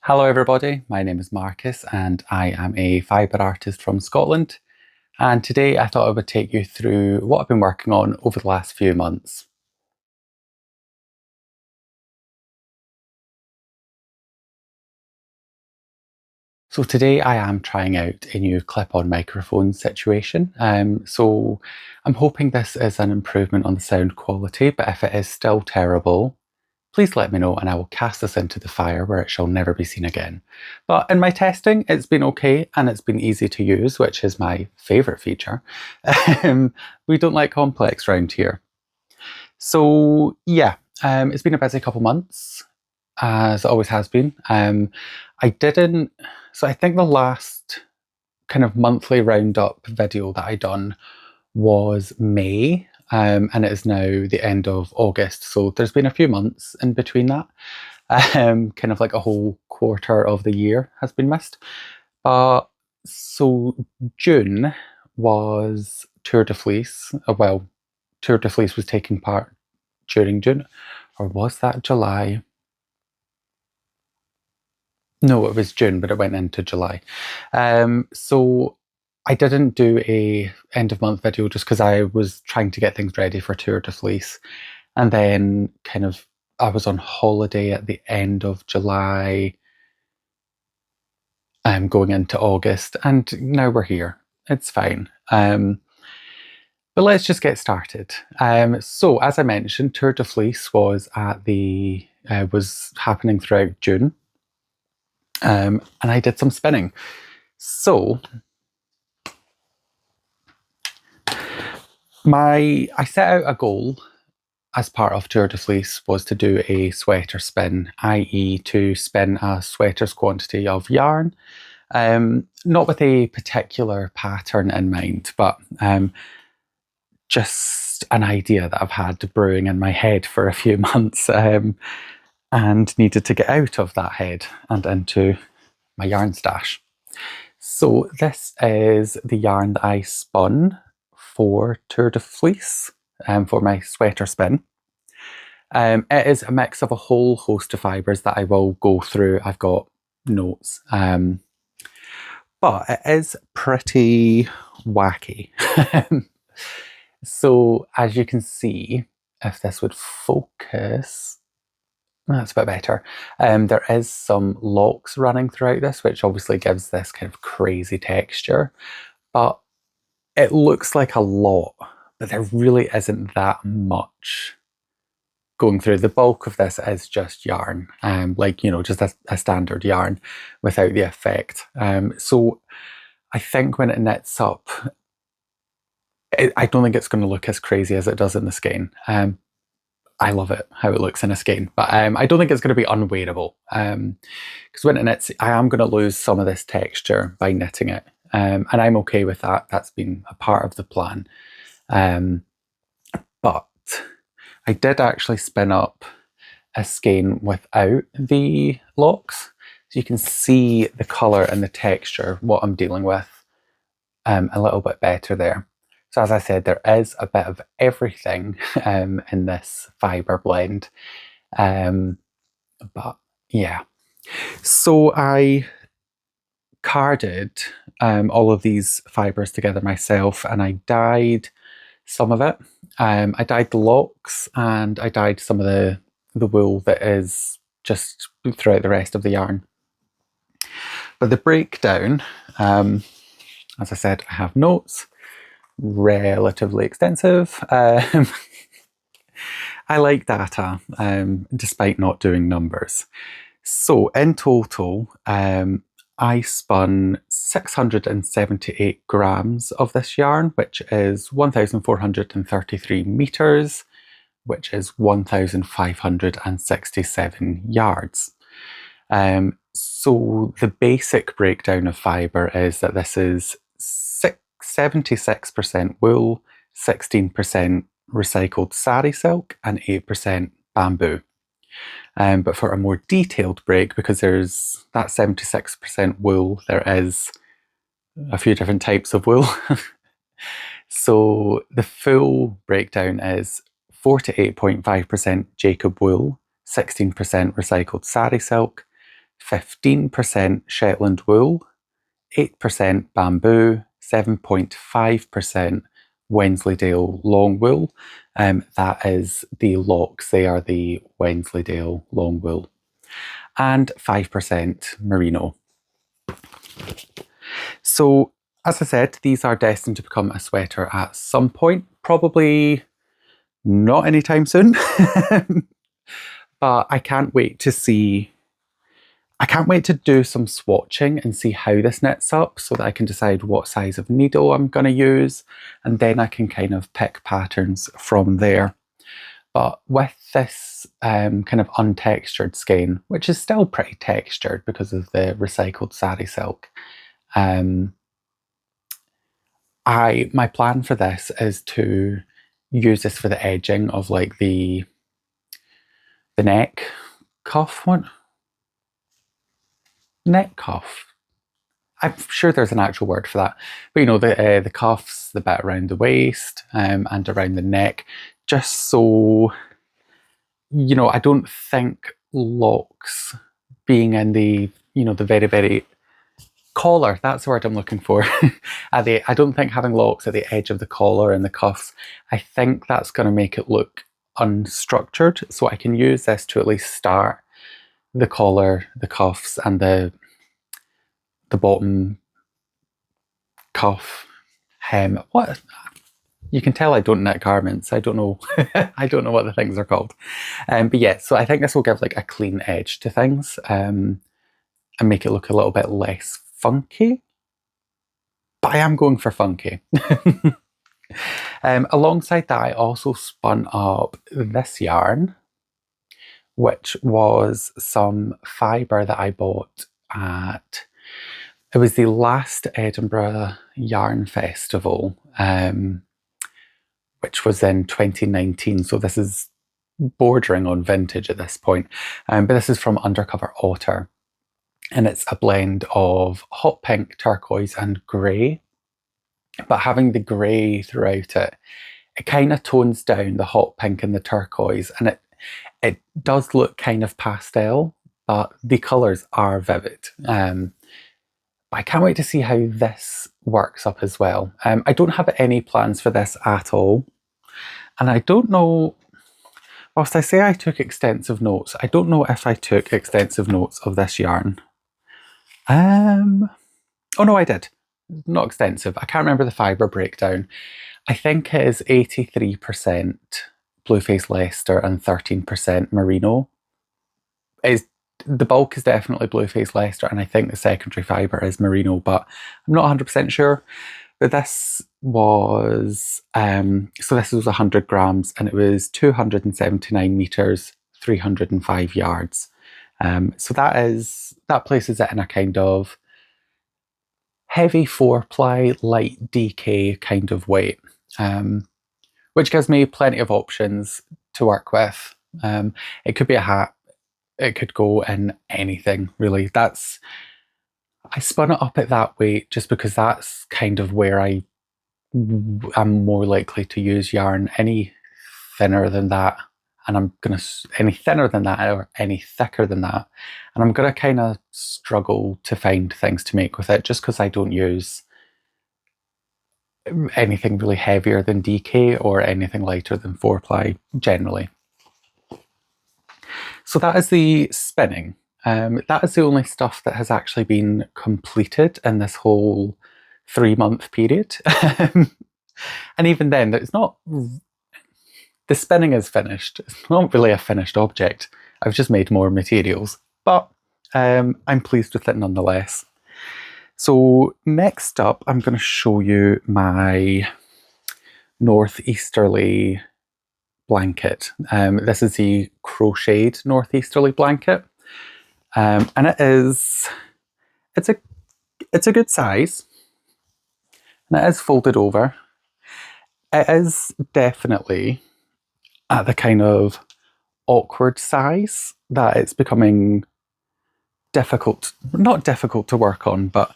Hello everybody, my name is Marcus and I am a fibre artist from Scotland, and today I thought I would take you through what I've been working on over the last few months. So today I am trying out a new clip-on microphone situation, so I'm hoping this is an improvement on the sound quality, but if it is still terrible, please let me know and I will cast this into the fire where it shall never be seen again. But in my testing, it's been okay and it's been easy to use, which is my favourite feature. We don't like complex round here. So yeah, it's been a busy couple months, as it always has been. So I think the last kind of monthly roundup video that I done was May, and it is now the end of August, so there's been a few months in between that. Kind of like a whole quarter of the year has been missed. So June was Tour de Fleece. Well, Tour de Fleece was taking part during June, or was that July? No, it was June, but it went into July. So I didn't do a end of month video just because I was trying to get things ready for Tour de Fleece. And then kind of I was on holiday at the end of July, going into August, and now we're here. It's fine. But let's just get started. So as I mentioned, Tour de Fleece was was happening throughout June. And I did some spinning. So I set out a goal as part of Tour de Fleece was to do a sweater spin, i.e. to spin a sweater's quantity of yarn, not with a particular pattern in mind, but just an idea that I've had brewing in my head for a few months, and needed to get out of that head and into my yarn stash. So this is the yarn that I spun for Tour de Fleece, for my sweater spin. It is a mix of a whole host of fibres that I will go through. I've got notes, but it is pretty wacky. So as you can see, if this would focus, that's a bit better. There is some locks running throughout this, which obviously gives this kind of crazy texture, but it looks like a lot, but there really isn't that much going through. The bulk of this is just yarn, like, you know, just a standard yarn without the effect. So I think when it knits up, I don't think it's going to look as crazy as it does in the skein. I love it, how it looks in a skein, but I don't think it's going to be unwearable, because when it knits, I am going to lose some of this texture by knitting it, and I'm okay with that. That's been a part of the plan. But I did actually spin up a skein without the locks, so you can see the colour and the texture, what I'm dealing with, a little bit better there. So as I said, there is a bit of everything in this fibre blend, but yeah. So I carded all of these fibres together myself, and I dyed some of it. I dyed the locks and I dyed some of the wool that is just throughout the rest of the yarn. But the breakdown, as I said, I have notes, relatively extensive. I like data, despite not doing numbers. So in total, I spun 678 grams of this yarn, which is 1,433 meters, which is 1,567 yards. So the basic breakdown of fibre is that this is 76% wool, 16% recycled sari silk, and 8% bamboo. But for a more detailed break, because there's that 76% wool, there is a few different types of wool. So the full breakdown is 48.5% Jacob wool, 16% recycled sari silk, 15% Shetland wool, 8% bamboo, 7.5% Wensleydale long wool. That is the locks, they are the Wensleydale long wool. And 5% merino. So, as I said, these are destined to become a sweater at some point, probably not anytime soon. But I can't wait to see, I can't wait to do some swatching and see how this knits up so that I can decide what size of needle I'm going to use, and then I can kind of pick patterns from there. But with this kind of untextured skein, which is still pretty textured because of the recycled sari silk, my plan for this is to use this for the edging of like the neck cuff one. Neck cuff. I'm sure there's an actual word for that, but you know, the cuffs, the bit around the waist and around the neck, just so, you know, I don't think locks being in the, you know, the very, very collar, that's the word I'm looking for. I don't think having locks at the edge of the collar and the cuffs, I think that's going to make it look unstructured. So I can use this to at least start the collar, the cuffs, and the bottom cuff hem. What? You can tell I don't knit garments. I don't know. I don't know what the things are called. But yeah, so I think this will give like a clean edge to things and make it look a little bit less funky. But I am going for funky. Alongside that, I also spun up this yarn, which was some fibre that I bought at, it was the last Edinburgh Yarn Festival, which was in 2019. So this is bordering on vintage at this point. But this is from Undercover Otter. And it's a blend of hot pink, turquoise and grey. But having the grey throughout it, it kind of tones down the hot pink and the turquoise. And it does look kind of pastel, but the colours are vivid. I can't wait to see how this works up as well. I don't have any plans for this at all. And I don't know, whilst I say I took extensive notes, I don't know if I took extensive notes of this yarn. Oh no, I did. Not extensive. I can't remember the fibre breakdown. I think it is 83% Blueface Leicester and 13% merino. The bulk is definitely Blueface Leicester, and I think the secondary fibre is merino, but I'm not 100% sure. But this was, so this was 100 grams and it was 279 metres, 305 yards. So that places it in a kind of heavy 4-ply, light DK kind of weight, which gives me plenty of options to work with. It could be a hat, it could go in anything really. I spun it up at that weight just because that's kind of where I'm more likely to use yarn. Any thinner than that, and any thinner than that or any thicker than that, and I'm gonna kind of struggle to find things to make with it just because I don't use anything really heavier than DK or anything lighter than 4-ply generally. So that is the spinning. That is the only stuff that has actually been completed in this whole 3-month period. And even then, it's not, the spinning is finished. It's not really a finished object. I've just made more materials, but I'm pleased with it nonetheless. So next up, I'm going to show you my Northeasterly blanket. This is the crocheted Northeasterly blanket, and it's a good size, and it is folded over. It is definitely at the kind of awkward size that it's becoming difficult, not difficult to work on, but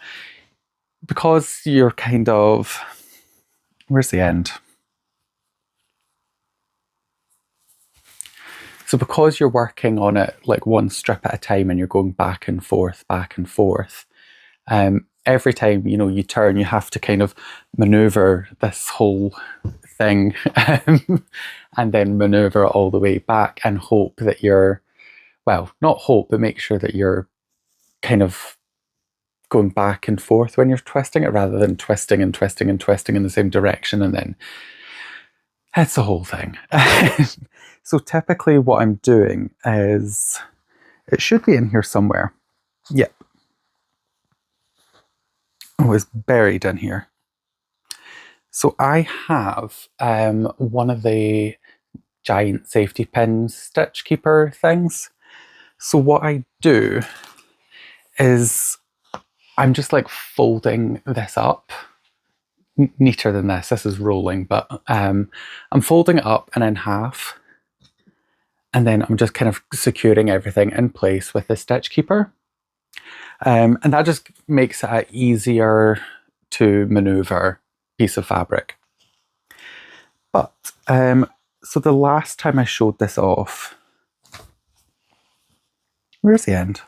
because you're kind of, where's the end? So because you're working on it like one strip at a time and you're going back and forth, every time, you know, you turn, you have to kind of maneuver this whole thing and then maneuver it all the way back and hope that you're, well, not hope, but make sure that you're kind of going back and forth when you're twisting it rather than twisting and twisting and twisting in the same direction, and then it's the whole thing. So typically what I'm doing is, it should be in here somewhere. Yep. Oh, it's buried in here. So I have one of the giant safety pin stitch keeper things. So what I do is I'm just like folding this up. Neater than this. This is rolling, but I'm folding it up and in half, and then I'm just kind of securing everything in place with the stitch keeper, and that just makes it an easier to maneuver piece of fabric. But so the last time I showed this off, where's the end?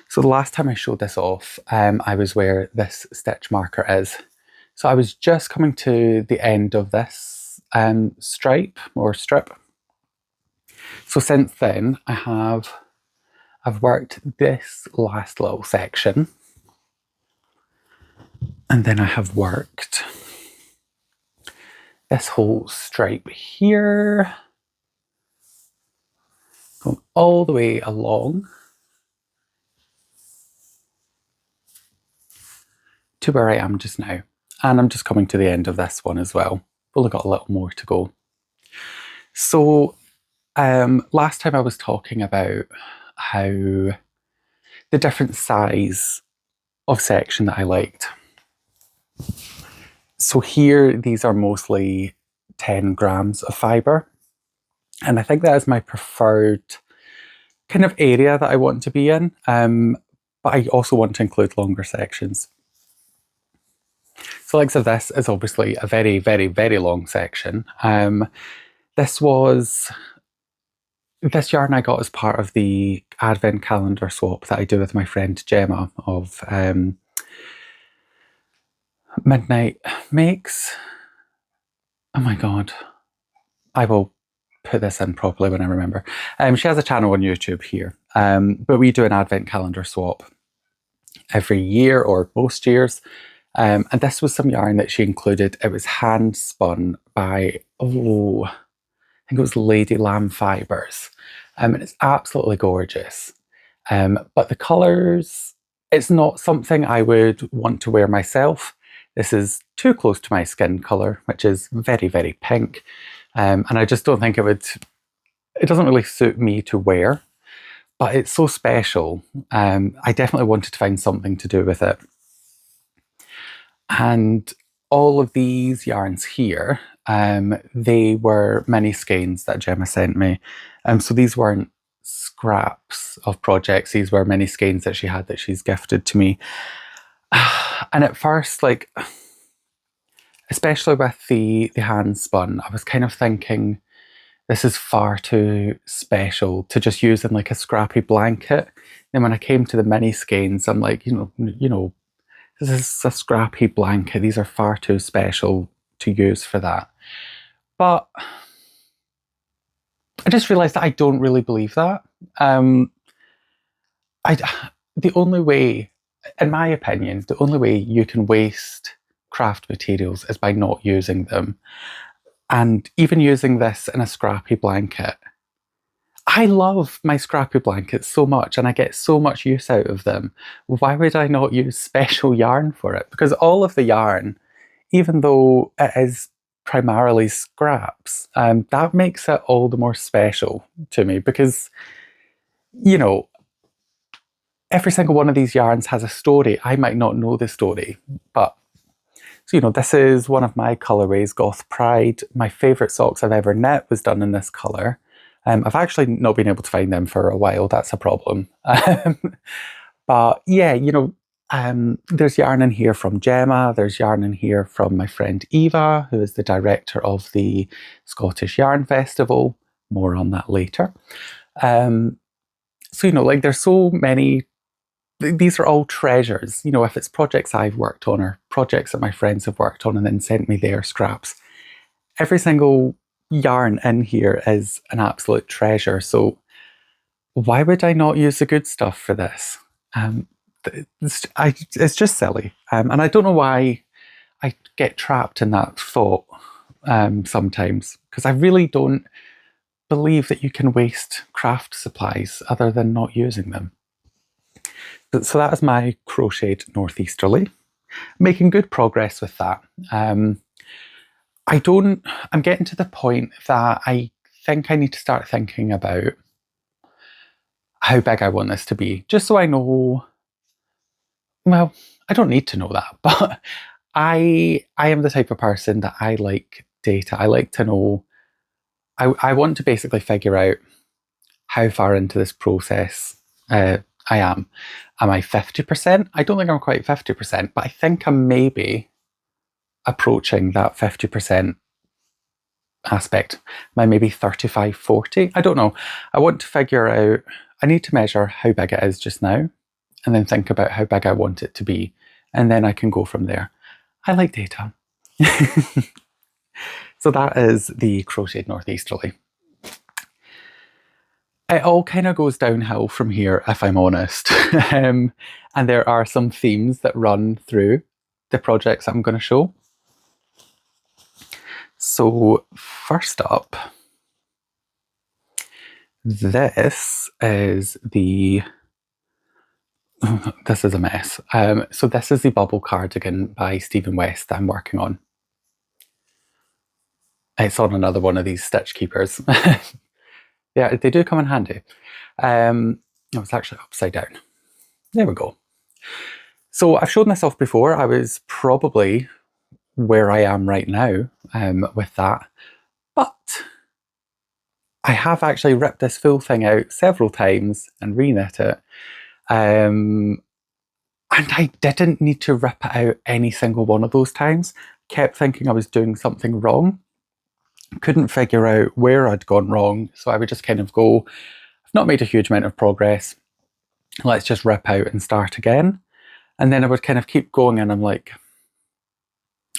So the last time I showed this off, I was where this stitch marker is. So I was just coming to the end of this stripe or strip. So since then, I've worked this last little section, and then I have worked this whole stripe here, going all the way along to where I am just now. And I'm just coming to the end of this one as well. We've only got a little more to go. So last time I was talking about how the different size of section that I liked. So here, these are mostly 10 grams of fibre. And I think that is my preferred kind of area that I want to be in. But I also want to include longer sections. So like so this is obviously a very, very, very long section. This yarn I got as part of the advent calendar swap that I do with my friend Gemma of Midnight Makes. Oh my god. I will put this in properly when I remember. She has a channel on YouTube here, but we do an advent calendar swap every year or most years. And this was some yarn that she included. It was hand spun by, I think it was Lady Lamb Fibres. And it's absolutely gorgeous. But the colours, it's not something I would want to wear myself. This is too close to my skin colour, which is very, very pink. And I just don't think it doesn't really suit me to wear. But it's so special. I definitely wanted to find something to do with it. And all of these yarns here, they were mini skeins that Gemma sent me. So these weren't scraps of projects, these were mini skeins that she had that she's gifted to me. And at first, like, especially with the hand spun, I was kind of thinking, this is far too special to just use in like a scrappy blanket. Then when I came to the mini skeins, I'm like, you know, this is a scrappy blanket. These are far too special to use for that. But I just realised that I don't really believe that. The only way, in my opinion, the only way you can waste craft materials is by not using them. And even using this in a scrappy blanket, I love my scrappy blankets so much and I get so much use out of them. Why would I not use special yarn for it? Because all of the yarn, even though it is primarily scraps, that makes it all the more special to me because, you know, every single one of these yarns has a story. I might not know the story, but so, you know, this is one of my colourways, Goth Pride. My favourite socks I've ever knit was done in this colour. I've actually not been able to find them for a while. That's a problem. But yeah, you know, There's yarn in here from Gemma, there's yarn in here from my friend Eva, who is the director of the Scottish Yarn Festival. More on that later. So, you know, like there's so many, these are all treasures. You know, if it's projects I've worked on or projects that my friends have worked on and then sent me their scraps, every single yarn in here is an absolute treasure. So why would I not use the good stuff for this? It's just silly. And I don't know why I get trapped in that thought sometimes, because I really don't believe that you can waste craft supplies other than not using them. So that is my crocheted Northeasterly. Making good progress with that. I'm getting to the point that I think I need to start thinking about how big I want this to be, just so I know. Well, I don't need to know that, but I am the type of person that I like data. I like to know. I want to basically figure out how far into this process I am. Am I 50%? I don't think I'm quite 50%, but I think I'm maybe approaching that 50% aspect. Am I maybe 35, 40? I don't know. I want to figure out, I need to measure how big it is just now and then think about how big I want it to be. And then I can go from there. I like data. So that is the crocheted Northeasterly. It all kind of goes downhill from here, if I'm honest. And there are some themes that run through the projects I'm going to show. So first up, this is the... this is a mess. So this is the Bubble Cardigan by Stephen West that I'm working on. It's on another one of these stitch keepers. Yeah, they do come in handy. It's actually upside down. There we go. So I've shown this off before. I was probably where I am right now with that. But I have actually ripped this full thing out several times and reknit it. And I didn't need to rip it out any single one of those times. Kept thinking I was doing something wrong. Couldn't figure out where I'd gone wrong. So I would just kind of go, I've not made a huge amount of progress. Let's just rip out and start again. And then I would kind of keep going and I'm like,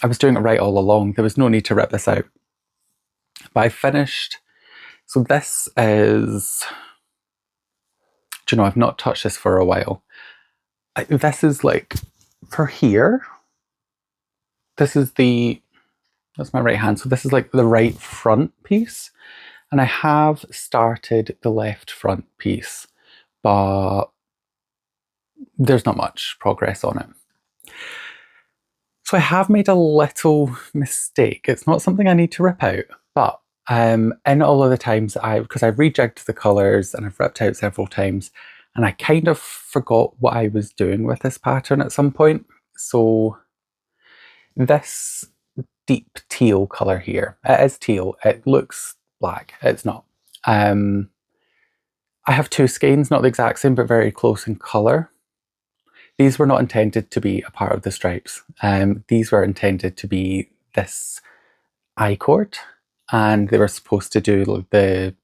I was doing it right all along. There was no need to rip this out. But I finished. So this is, do you know, I've not touched this for a while. This is like, for here, this is the, that's my right hand. So this is like the right front piece. And I have started the left front piece, but there's not much progress on it. So I have made a little mistake. It's not something I need to rip out, but in all of the times because I've rejigged the colours and I've ripped out several times, and I kind of forgot what I was doing with this pattern at some point. So this deep teal colour here, it is teal, it looks black, it's not. I have two skeins, not the exact same, but very close in colour. These were not intended to be a part of the stripes. These were intended to be this I-cord, and they were supposed to do the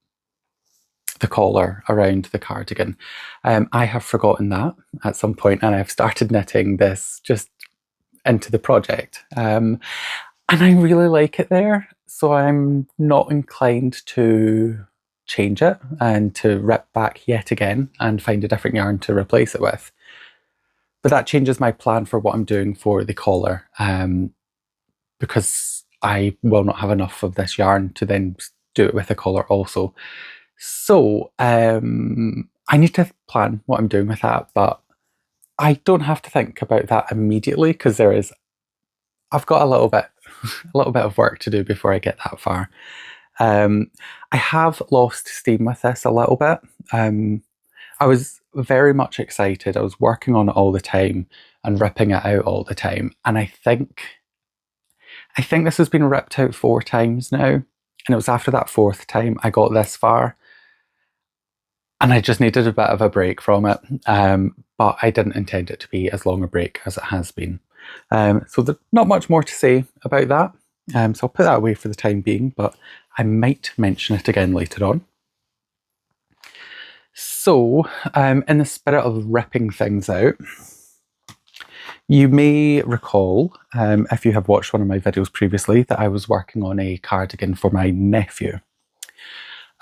collar around the cardigan. I have forgotten that at some point, and I've started knitting this just into the project. And I really like it there, so I'm not inclined to change it and to rip back yet again and find a different yarn to replace it with. But that changes my plan for what I'm doing for the collar, because I will not have enough of this yarn to then do it with the collar also. So I need to plan what I'm doing with that, but I don't have to think about that immediately because I've got a little bit of work to do before I get that far. I have lost steam with this a little bit. I was very much excited. I was working on it all the time and ripping it out all the time. And I think this has been ripped out 4 times now. And it was after that 4th time I got this far. and I just needed a bit of a break from it, but I didn't intend it to be as long a break as it has been. So there's not much more to say about that, so I'll put that away for the time being, but I might mention it again later on. So, in the spirit of ripping things out, you may recall, if you have watched one of my videos previously, that I was working on a cardigan for my nephew.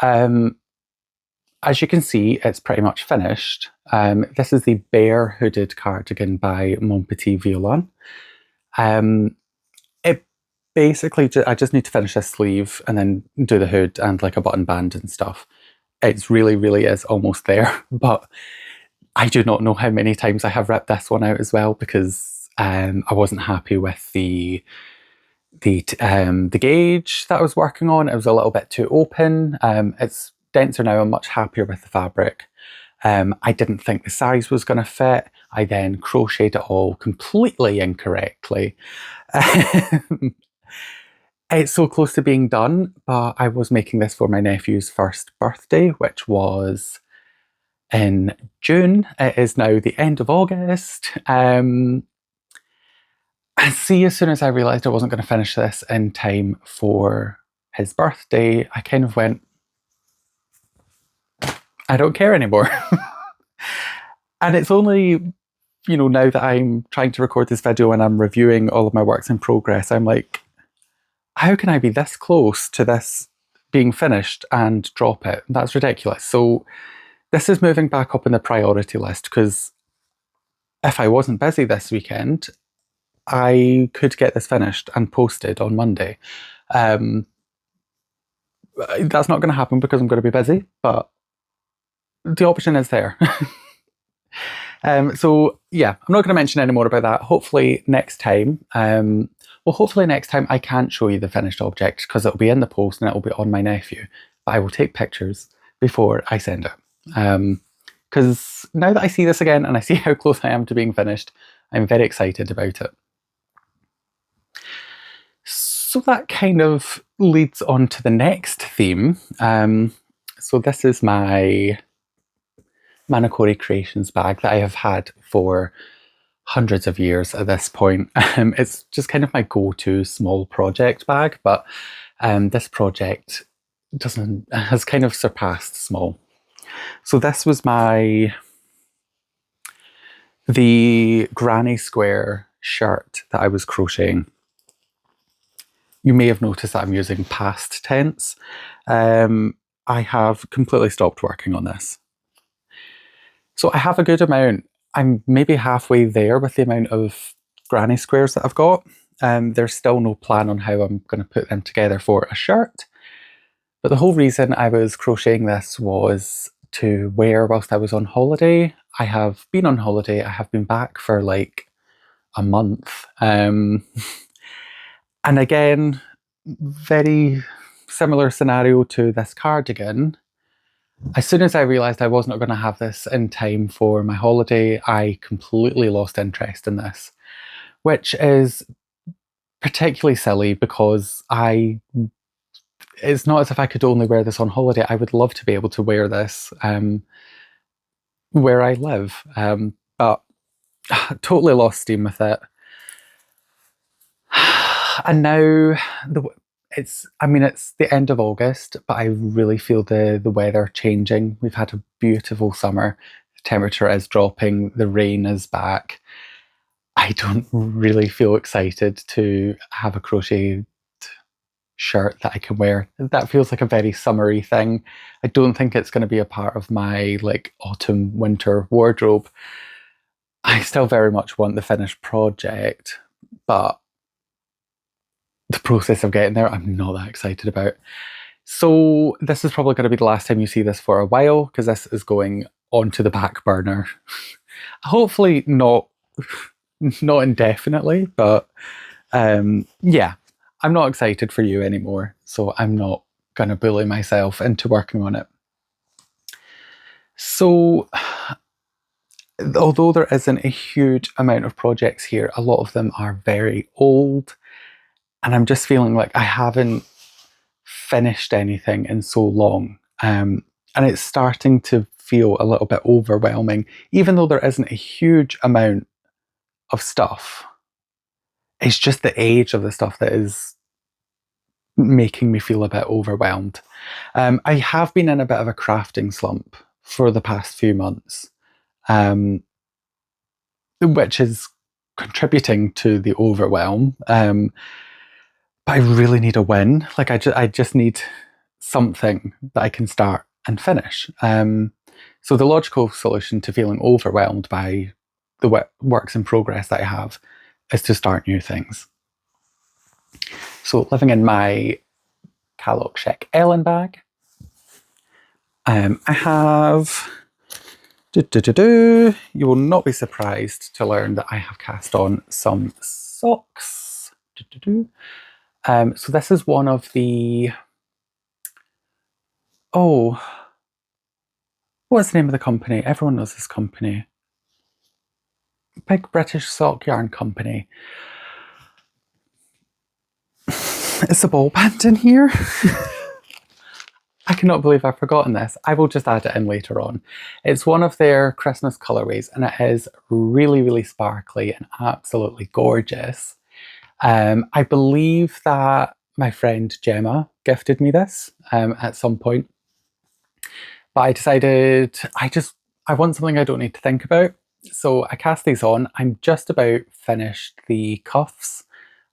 As you can see, it's pretty much finished. This is the bare hooded cardigan by MonPetitViolon. It basically, I just need to finish this sleeve and then do the hood and like a button band and stuff. It really is almost there, but I do not know how many times I have ripped this one out as well, because I wasn't happy with the gauge that I was working on. It was a little bit too open. It's denser now. I'm much happier with the fabric. I didn't think the size was going to fit. I then crocheted it all completely incorrectly. It's so close to being done, but I was making this for my nephew's first birthday, which was in June. It is now the end of August. And see, as soon as I realised I wasn't going to finish this in time for his birthday, I kind of went, I don't care anymore. And it's only, you know, now that I'm trying to record this video and I'm reviewing all of my works in progress, I'm like, how can I be this close to this being finished and drop it? That's ridiculous. So this is moving back up in the priority list, because if I wasn't busy this weekend, I could get this finished and posted on Monday. That's not going to happen because I'm going to be busy, but the option is there. So yeah, I'm not going to mention any more about that. Hopefully next time, hopefully next time I can't show you the finished object, because it'll be in the post and it'll be on my nephew. But I will take pictures before I send it. Because now that I see this again and I see how close I am to being finished, I'm very excited about it. So that kind of leads on to the next theme. So this is my Manakori Creations bag that I have had for hundreds of years at this point. It's just kind of my go-to small project bag, but this project has kind of surpassed small. So this was the granny square shirt that I was crocheting. You may have noticed that I'm using past tense. I have completely stopped working on this. So I have a good amount. I'm maybe halfway there with the amount of granny squares that I've got. There's still no plan on how I'm going to put them together for a shirt. But the whole reason I was crocheting this was to wear whilst I was on holiday. I have been on holiday. I have been back for like a month. And again, very similar scenario to this cardigan. As soon as I realised I wasn't going to have this in time for my holiday, I completely lost interest in this, which is particularly silly because it's not as if I could only wear this on holiday. I would love to be able to wear this where I live, but totally lost steam with it. And now it's the end of August, but I really feel the weather changing. We've had a beautiful summer. The temperature is dropping. The rain is back. I don't really feel excited to have a crocheted shirt that I can wear. That feels like a very summery thing. I don't think it's going to be a part of my like autumn winter wardrobe. I still very much want the finished project, but the process of getting there, I'm not that excited about. So this is probably going to be the last time you see this for a while, because this is going onto the back burner. Hopefully not indefinitely, but yeah, I'm not excited for you anymore, so I'm not going to bully myself into working on it. So although there isn't a huge amount of projects here, a lot of them are very old, and I'm just feeling like I haven't finished anything in so long. And it's starting to feel a little bit overwhelming, even though there isn't a huge amount of stuff. It's just the age of the stuff that is making me feel a bit overwhelmed. I have been in a bit of a crafting slump for the past few months, which is contributing to the overwhelm. But I really need a win. Like I just need something that I can start and finish. So the logical solution to feeling overwhelmed by the works in progress that I have is to start new things. So living in my Calloch Chic Ellen bag, I have, you will not be surprised to learn that I have cast on some socks. So this is one of the, what's the name of the company? Everyone knows this company. Big British sock yarn company. Is the ball band in here? I cannot believe I've forgotten this. I will just add it in later on. It's one of their Christmas colourways and it is really, really sparkly and absolutely gorgeous. I believe that my friend Gemma gifted me this at some point. But I decided I want something I don't need to think about. So I cast these on. I'm just about finished the cuffs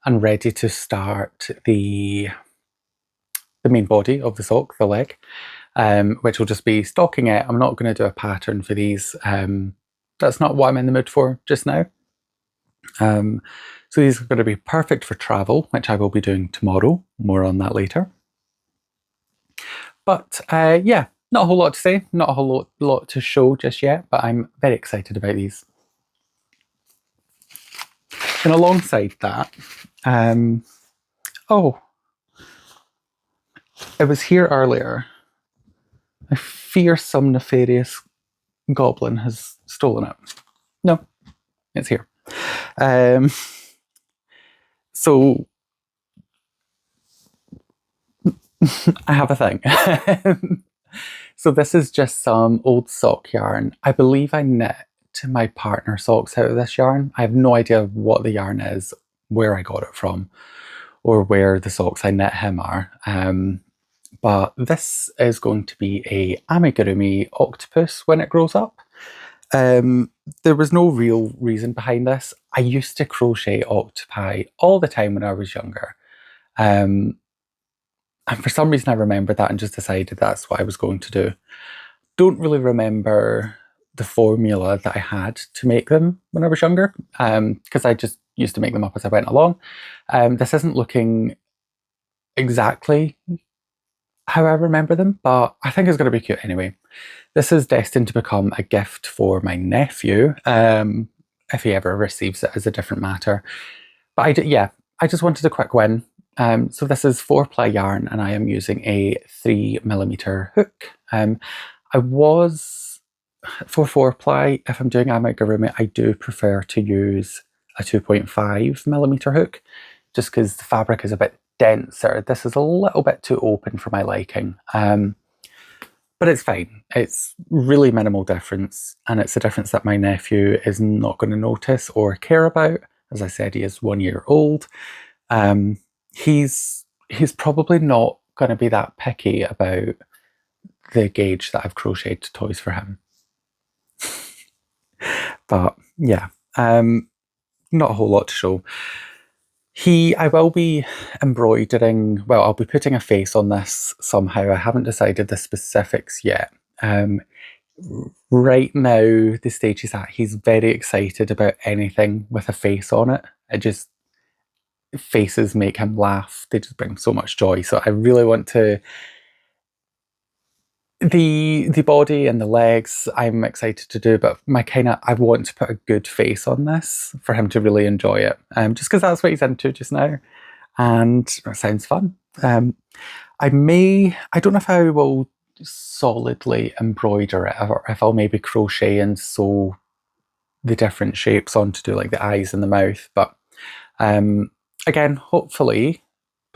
and ready to start the main body of the sock, the leg, which will just be stocking it. I'm not going to do a pattern for these. That's not what I'm in the mood for just now. So these are going to be perfect for travel, which I will be doing tomorrow. More on that later. But yeah, not a whole lot to say, not a whole lot to show just yet, but I'm very excited about these. And alongside that, it was here earlier. I fear some nefarious goblin has stolen it. No, it's here. So I have a thing. So this is just some old sock yarn. I believe I knit my partner socks out of this yarn. I have no idea what the yarn is, where I got it from, or where the socks I knit him are. But this is going to be a amigurumi octopus when it grows up. There was no real reason behind this. I used to crochet octopi all the time when I was younger. And for some reason I remembered that and just decided that's what I was going to do. Don't really remember the formula that I had to make them when I was younger, because I just used to make them up as I went along. This isn't looking exactly how I remember them, but I think it's going to be cute anyway. This is destined to become a gift for my nephew, if he ever receives it as a different matter. But I just wanted a quick win. So this is 4-ply yarn and I am using a 3mm hook. For 4-ply, if I'm doing amigurumi, I do prefer to use a 2.5mm hook, just because the fabric is a bit denser. This is a little bit too open for my liking. But it's fine. It's really minimal difference, and it's a difference that my nephew is not going to notice or care about. As I said, he is 1 year old. He's probably not going to be that picky about the gauge that I've crocheted toys for him. But yeah, not a whole lot to show. I will be embroidering, well, I'll be putting a face on this somehow. I haven't decided the specifics yet. Right now, the stage he's at, he's very excited about anything with a face on it. Faces make him laugh. They just bring so much joy. So I really want to, the body and the legs I'm excited to do, but I want to put a good face on this for him to really enjoy it, just because that's what he's into just now, and it sounds fun. I don't know if I will solidly embroider it, or if I'll maybe crochet and sew the different shapes on to do like the eyes and the mouth, but again, hopefully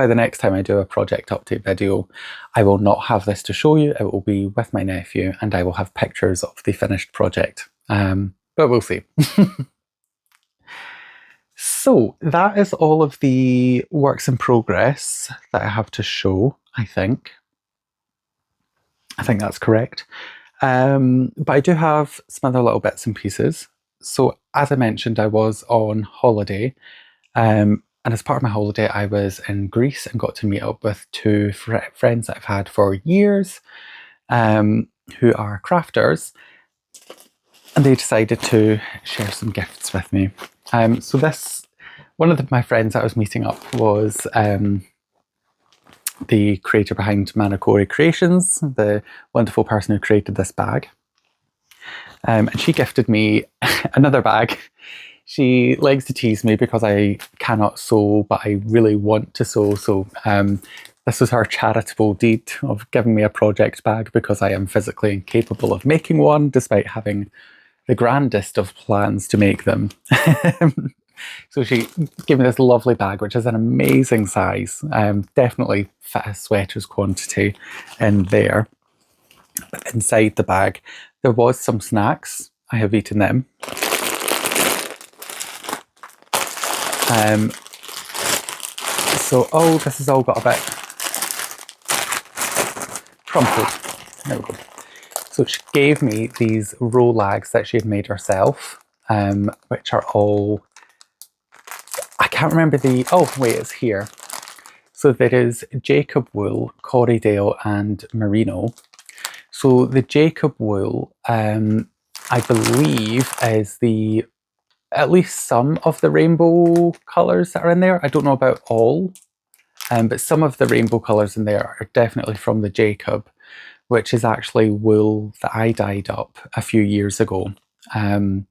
by the next time I do a project update video, I will not have this to show you. It will be with my nephew and I will have pictures of the finished project. But we'll see. So that is all of the works in progress that I have to show, I think. I think that's correct. But I do have some other little bits and pieces. So as I mentioned, I was on holiday. And as part of my holiday, I was in Greece and got to meet up with two friends that I've had for years, who are crafters. And they decided to share some gifts with me. So one of my friends that I was meeting up was the creator behind Manakori Creations, the wonderful person who created this bag. And she gifted me another bag. She likes to tease me because I cannot sew, but I really want to sew. So this was her charitable deed of giving me a project bag because I am physically incapable of making one, despite having the grandest of plans to make them. So she gave me this lovely bag, which is an amazing size. Definitely fit a sweater's quantity in there. But inside the bag, there was some snacks. I have eaten them. So, this has all got a bit crumpled. There we go. So she gave me these Rolags that she had made herself, which are all, I can't remember it's here. So there is Jacob wool, Corriedale and Merino. So the Jacob wool, I believe is at least some of the rainbow colours that are in there. I don't know about all, but some of the rainbow colours in there are definitely from the Jacob, which is actually wool that I dyed up a few years ago. And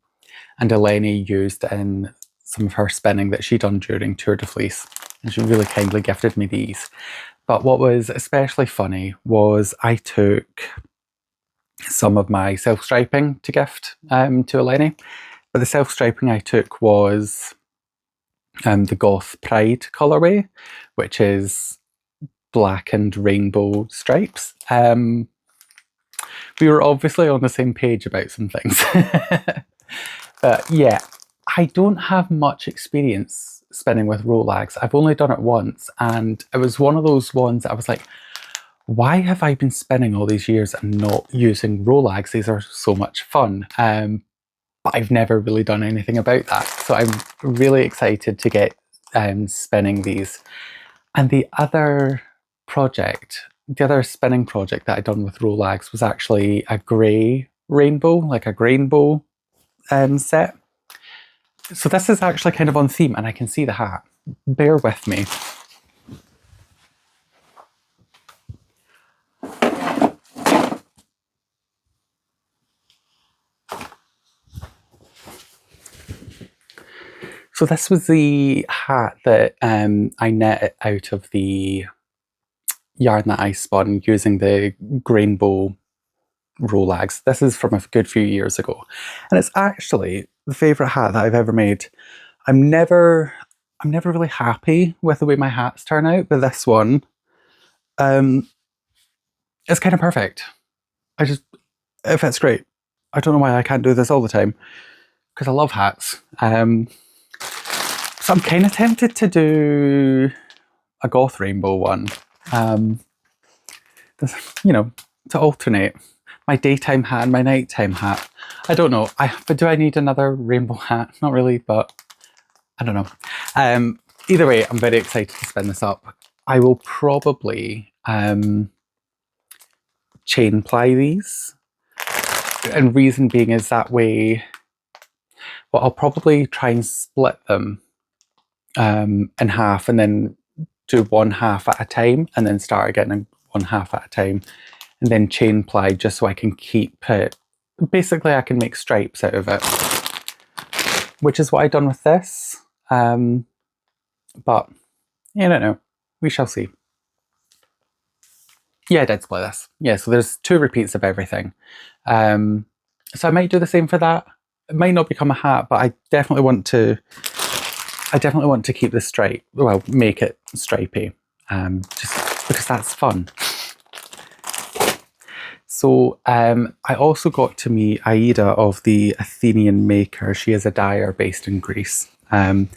Eleni used in some of her spinning that she done during Tour de Fleece. And she really kindly gifted me these. But what was especially funny was I took some of my self-striping to gift to Eleni. But the self-striping I took was the Goth Pride colourway, which is black and rainbow stripes. We were obviously on the same page about some things. But yeah, I don't have much experience spinning with Rolags. I've only done it once, and it was one of those ones that I was like, why have I been spinning all these years and not using Rolags? These are so much fun. But I've never really done anything about that. So I'm really excited to get spinning these. And the other spinning project that I'd done with Rolags was actually a grey rainbow, like a grainbow set. So this is actually kind of on theme, and I can see the hat. Bear with me. So this was the hat that I knit out of the yarn that I spun using the Grainbow Rolags. This is from a good few years ago. And it's actually the favourite hat that I've ever made. I'm never really happy with the way my hats turn out, but this one is kind of perfect. It fits great. I don't know why I can't do this all the time, because I love hats. So I'm kind of tempted to do a goth rainbow one, you know, to alternate my daytime hat and my nighttime hat. I don't know. But do I need another rainbow hat? Not really, but I don't know. Either way, I'm very excited to spin this up. I will probably chain ply these, and reason being is that way. Well, I'll probably try and split them in half, and then do one half at a time, and then start again in one half at a time, and then chain ply just so I can keep it. Basically, I can make stripes out of it, which is what I've done with this. But I don't know. We shall see. Yeah, I did split this. Yeah, so there's 2 repeats of everything. So I might do the same for that. It might not become a hat, but I definitely want to keep the stripe. Well, make it stripy. just because that's fun. So I also got to meet Aida of the Athenian Maker. She is a dyer based in Greece. And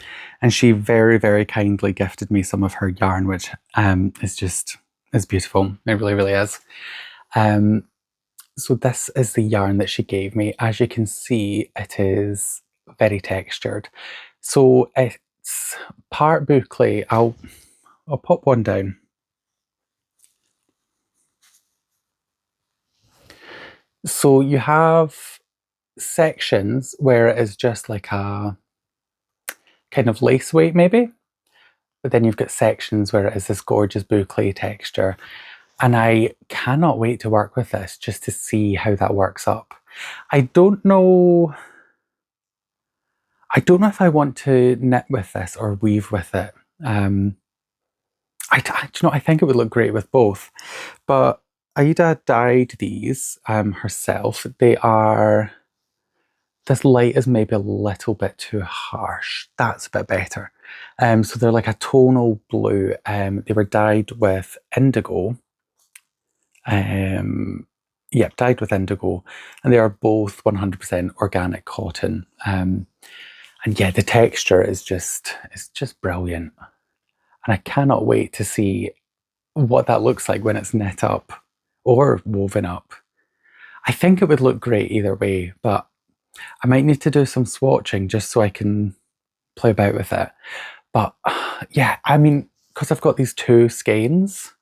she very, very kindly gifted me some of her yarn, which is beautiful. It really, really is. So this is the yarn that she gave me. As you can see, it is very textured. So it's part boucle. I'll pop one down. So you have sections where it is just like a kind of lace weight maybe, but then you've got sections where it is this gorgeous boucle texture, and I cannot wait to work with this just to see how that works up. I don't know if I want to knit with this or weave with it. I think it would look great with both, but Aida dyed these herself. They are, this light is maybe a little bit too harsh. That's a bit better. So they're like a tonal blue. They were dyed with indigo. Yeah, dyed with indigo, and they are both 100% organic cotton. And yeah, the texture is just brilliant. And I cannot wait to see what that looks like when it's knit up or woven up. I think it would look great either way, but I might need to do some swatching just so I can play about with it. But yeah, I mean, because I've got these two skeins,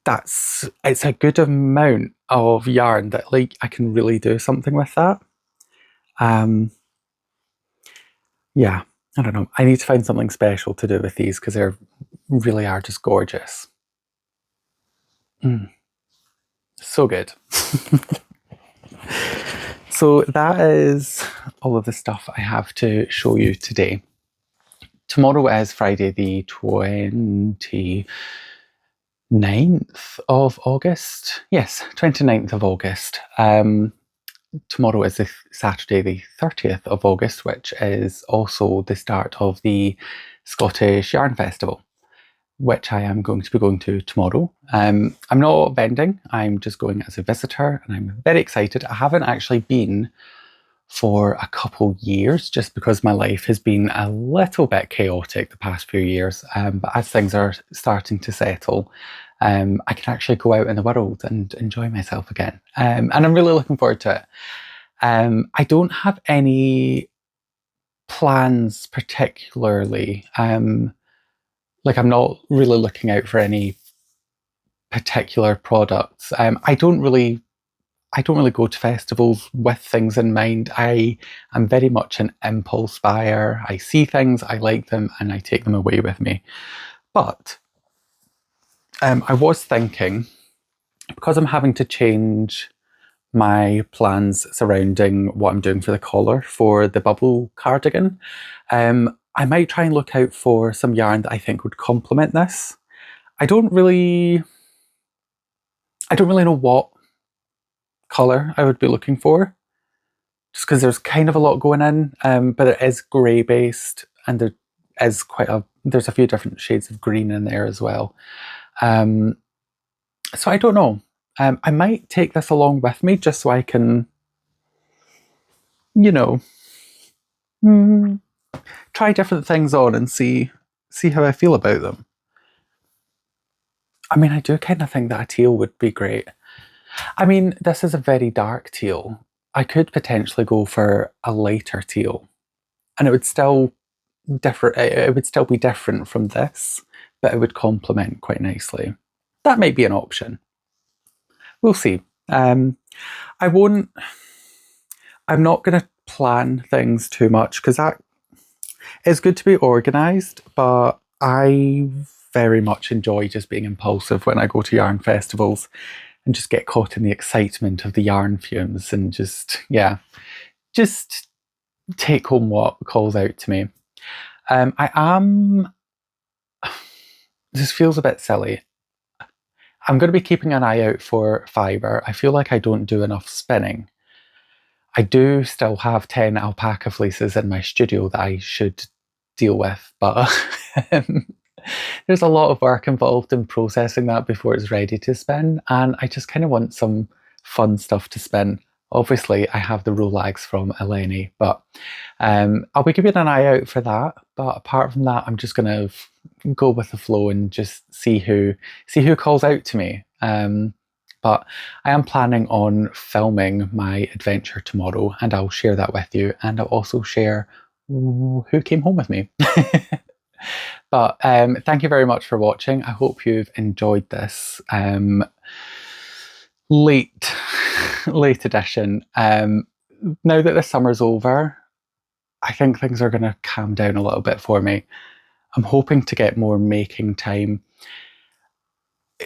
it's a good amount of yarn that like I can really do something with that. Yeah, I don't know. I need to find something special to do with these because they really are just gorgeous. So good. So that is all of the stuff I have to show you today. Tomorrow is Friday the 29th of August. Yes, 29th of August. Tomorrow is the Saturday the 30th of August, which is also the start of the Scottish Yarn Festival, which I am going to be going to tomorrow. I'm not vending, I'm just going as a visitor, and I'm very excited. I haven't actually been for a couple years just because my life has been a little bit chaotic the past few years, but as things are starting to settle, I can actually go out in the world and enjoy myself again, and I'm really looking forward to it. I don't have any plans particularly, like I'm not really looking out for any particular products. I don't really go to festivals with things in mind. I am very much an impulse buyer. I see things, I like them, and I take them away with me. But I was thinking, because I'm having to change my plans surrounding what I'm doing for the collar for the bubble cardigan, I might try and look out for some yarn that I think would complement this. I don't really know what colour I would be looking for, just because there's kind of a lot going in, but it is grey based, and there is there's a few different shades of green in there as well. So I don't know. I might take this along with me just so I can, you know, try different things on and see how I feel about them. I mean, I do kind of think that a teal would be great. I mean, this is a very dark teal. I could potentially go for a lighter teal, and it would still be different from this, but it would complement quite nicely. That might be an option. We'll see. I'm not going to plan things too much because it's good to be organised, but I very much enjoy just being impulsive when I go to yarn festivals and just get caught in the excitement of the yarn fumes and just take home what calls out to me. This feels a bit silly. I'm going to be keeping an eye out for fibre. I feel like I don't do enough spinning. I do still have 10 alpaca fleeces in my studio that I should deal with, but There's a lot of work involved in processing that before it's ready to spin, and I just kind of want some fun stuff to spin. Obviously, I have the Rolex from Eleni, but I'll be keeping an eye out for that. But apart from that, I'm just going to go with the flow and just see who calls out to me. But I am planning on filming my adventure tomorrow, and I'll share that with you, and I'll also share who came home with me. But thank you very much for watching. I hope you've enjoyed this late edition. Now that the summer's over, I think things are going to calm down a little bit for me. I'm hoping to get more making time.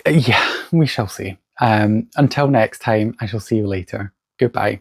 Yeah, we shall see. Until next time, I shall see you later. Goodbye.